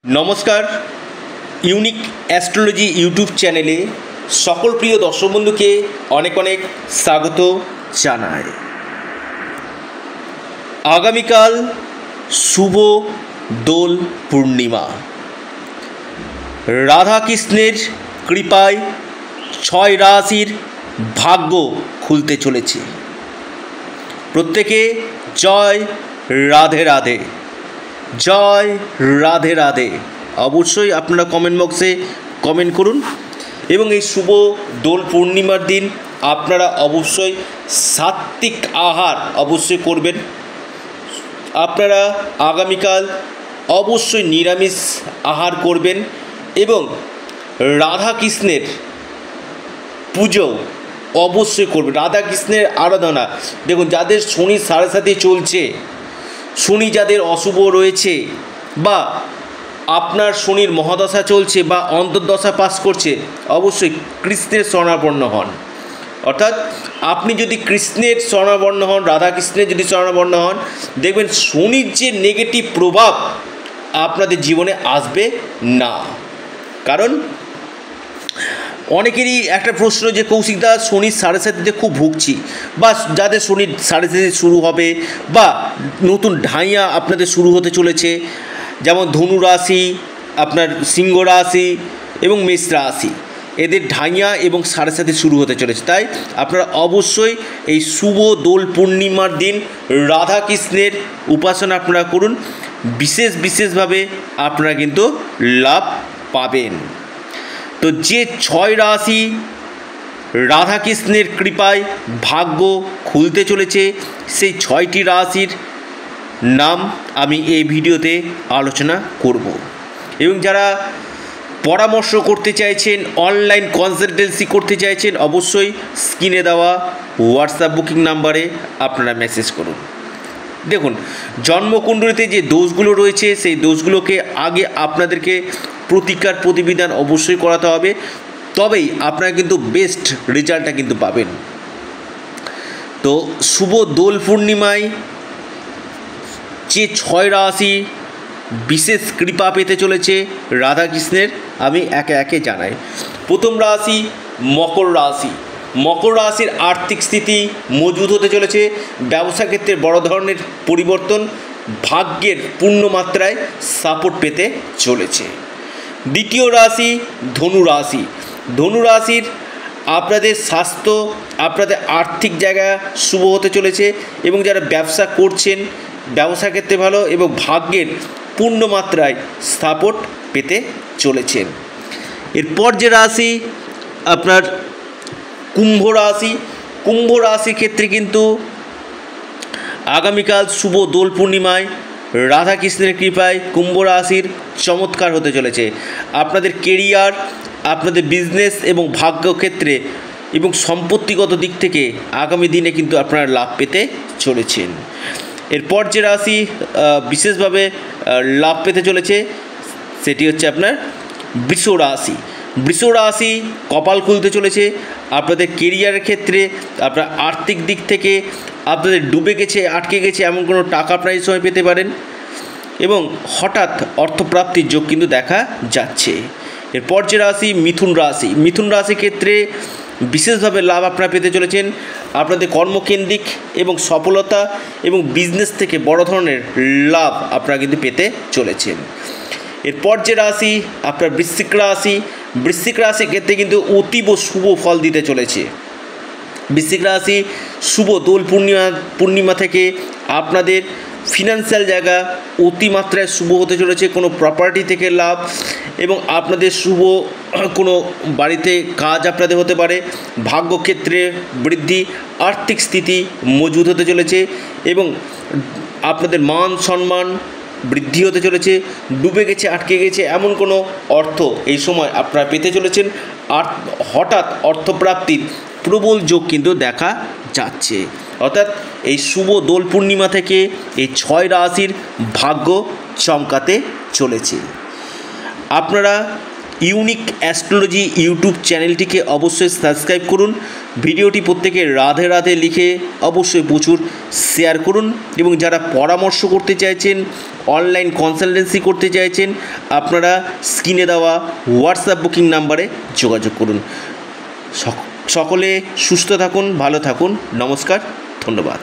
নমস্কার, unique astrology YouTube চ্যানেলে সকল প্রিয় দর্শক বন্ধুকে অনেক অনেক স্বাগত জানাই। আগামীকাল শুভ দোল পূর্ণিমা। রাধাকৃষ্ণের কৃপায় 6 রাশির ভাগ্য খুলতে চলেছে। প্রত্যেকে জয় রাধে রাধে, জয় রাধে রাধে। অবশ্যই আপনারা কমেন্ট বক্সে কমেন্ট করুন এবং এই শুভ দোল পূর্ণিমার দিন আপনারা অবশ্যই সাত্ত্বিক আহার অবশ্যই করবেন। আপনারা আগামীকাল অবশ্যই নিরামিষ আহার করবেন এবং রাধাকৃষ্ণের পুজো অবশ্যই করবেন। রাধাকৃষ্ণের আরাধনা, দেখুন যাদের শনি সাড়ে সাথে চলছে, শনি যাদের অশুভ রয়েছে বা আপনার শনির মহাদশা চলছে বা অন্তর্দশা পাস করছে, অবশ্যই কৃষ্ণের শরণাপন্ন হন। অর্থাৎ আপনি যদি কৃষ্ণের শরণাপন্ন হন, রাধাকৃষ্ণের যদি শরণাপন্ন হন, দেখবেন শনির যে নেগেটিভ প্রভাব আপনাদের জীবনে আসবে না। কারণ অনেকেরই একটা প্রশ্ন যে কৌশিকদা শনির সাড়ে সাথীতে খুব ভুগছি, বা যাদের শনির সাড়ে সাথী শুরু হবে বা নতুন ঢাইয়া আপনাদের শুরু হতে চলেছে, যেমন ধনু রাশি, আপনার সিংহ রাশি এবং মেষ রাশি, এদের ঢাইয়া এবং সাড়ে সাথী শুরু হতে চলেছে। তাই আপনারা অবশ্যই এই শুভ দোল পূর্ণিমার দিন রাধাকৃষ্ণের উপাসনা আপনারা করুন। বিশেষভাবে আপনারা কিন্তু লাভ পাবেন। তো যে 6 রাশি রাধাকৃষ্ণের কৃপায় ভাগ্য খুলতে চলেছে, সেই 6টি রাশির নাম আমি এই ভিডিওতে আলোচনা করব। এবং যারা পরামর্শ করতে চাইছেন, অনলাইন কনসালটেন্সি করতে চাইছেন, অবশ্যই স্ক্রিনে দেওয়া হোয়াটসঅ্যাপ বুকিং নাম্বারে আপনারা মেসেজ করুন। দেখুন, জন্মকুণ্ডলিতে যে দোষগুলো রয়েছে সেই দোষগুলোকে আগে আপনাদেরকে প্রতিকার প্রতিবিধান অবশ্যই করাতে হবে, তবেই আপনারা কিন্তু বেস্ট রেজাল্টটা কিন্তু পাবেন। তো শুভ দোল পূর্ণিমায় যে 6 রাশি বিশেষ কৃপা পেতে চলেছে রাধাকৃষ্ণের, আমি একে একে জানাই। প্রথম রাশি মকর রাশি। মকর রাশির আর্থিক স্থিতি মজবুত হতে চলেছে। ব্যবসা ক্ষেত্রে বড় ধরনের পরিবর্তন, ভাগ্যের পূর্ণ মাত্রায় সাপোর্ট পেতে চলেছে। দ্বিতীয় রাশি ধনু রাশি। ধনু রাশির আপনাদের স্বাস্থ্য, আপনাদের আর্থিক জায়গা শুভ হতে চলেছে এবং যারা ব্যবসা করছেন ব্যবসা ক্ষেত্রে ভালো এবং ভাগ্যের পূর্ণ মাত্রায় সাপোর্ট পেতে চলেছেন। এরপর যে রাশি আপনার কুম্ভ রাশি। কুম্ভ রাশির ক্ষেত্রে কিন্তু আগামীকাল শুভ দোল পূর্ণিমায় রাধাকৃষ্ণের কৃপায় কুম্ভ রাশির চমৎকার হতে চলেছে। আপনাদের কেরিয়ার, আপনাদের বিজনেস এবং ভাগ্য ক্ষেত্রে এবং সম্পত্তিগত দিক থেকে আগামী দিনে কিন্তু আপনারা লাভ পেতে চলেছেন। এরপর যে রাশি বিশেষভাবে লাভ পেতে চলেছে সেটি হচ্ছে আপনার বৃষ রাশি। বৃষ রাশি কপাল খুলতে চলেছে। আপনাদের কেরিয়ারের ক্ষেত্রে, আপনার আর্থিক দিক থেকে আপনাদের ডুবে গেছে, আটকে গেছে এমন কোনো টাকা আপনারা এই সময় পেতে পারেন এবং হঠাৎ অর্থপ্রাপ্তির যোগ কিন্তু দেখা যাচ্ছে। এরপর যে রাশি মিথুন রাশি। মিথুন রাশির ক্ষেত্রে বিশেষভাবে লাভ আপনারা পেতে চলেছেন। আপনাদের কর্মকেন্দ্রিক এবং সফলতা এবং বিজনেস থেকে বড় ধরনের লাভ আপনারা কিন্তু পেতে চলেছেন। এরপর যে রাশি আপনার বৃশ্চিক রাশি। বৃশ্চিক রাশির ক্ষেত্রে কিন্তু অতীব শুভ ফল দিতে চলেছে। বৃশ্চিক রাশি শুভ দোল পূর্ণিমা থেকে আপনাদের ফিনান্সিয়াল জায়গা অতিমাত্রায় শুভ হতে চলেছে। কোনো প্রপার্টি থেকে লাভ এবং আপনাদের শুভ কোনো বাড়িতে কাজ আপনাদের হতে পারে। ভাগ্যক্ষেত্রে বৃদ্ধি, আর্থিক স্থিতি মজবুত হতে চলেছে এবং আপনাদের মান সম্মান বৃদ্ধি হতে চলেছে। ডুবে গেছে, আটকে গেছে এমন কোনো অর্থ এই সময় আপনারা পেতে চলেছেন। আর হঠাৎ অর্থপ্রাপ্তির প্রবল যোগ কিন্তু দেখা যাচ্ছে। অর্থাৎ এই শুভ দোল পূর্ণিমা থেকে এই 6 রাশির ভাগ্য চমকাতে চলেছে। আপনারা ইউনিক অ্যাস্ট্রোলজি ইউটিউব চ্যানেলটিকে অবশ্যই সাবস্ক্রাইব করুন। ভিডিওটি প্রত্যেকে রাধে রাধে লিখে অবশ্যই প্রচুর শেয়ার করুন, এবং যারা পরামর্শ করতে চাইছেন, অনলাইন কনসালটেন্সি করতে চাইছেন, আপনারা স্ক্রিনে দেওয়া হোয়াটসঅ্যাপ বুকিং নাম্বারে যোগাযোগ করুন। সকলে সুস্থ থাকুন, ভালো থাকুন। নমস্কার, ধন্যবাদ।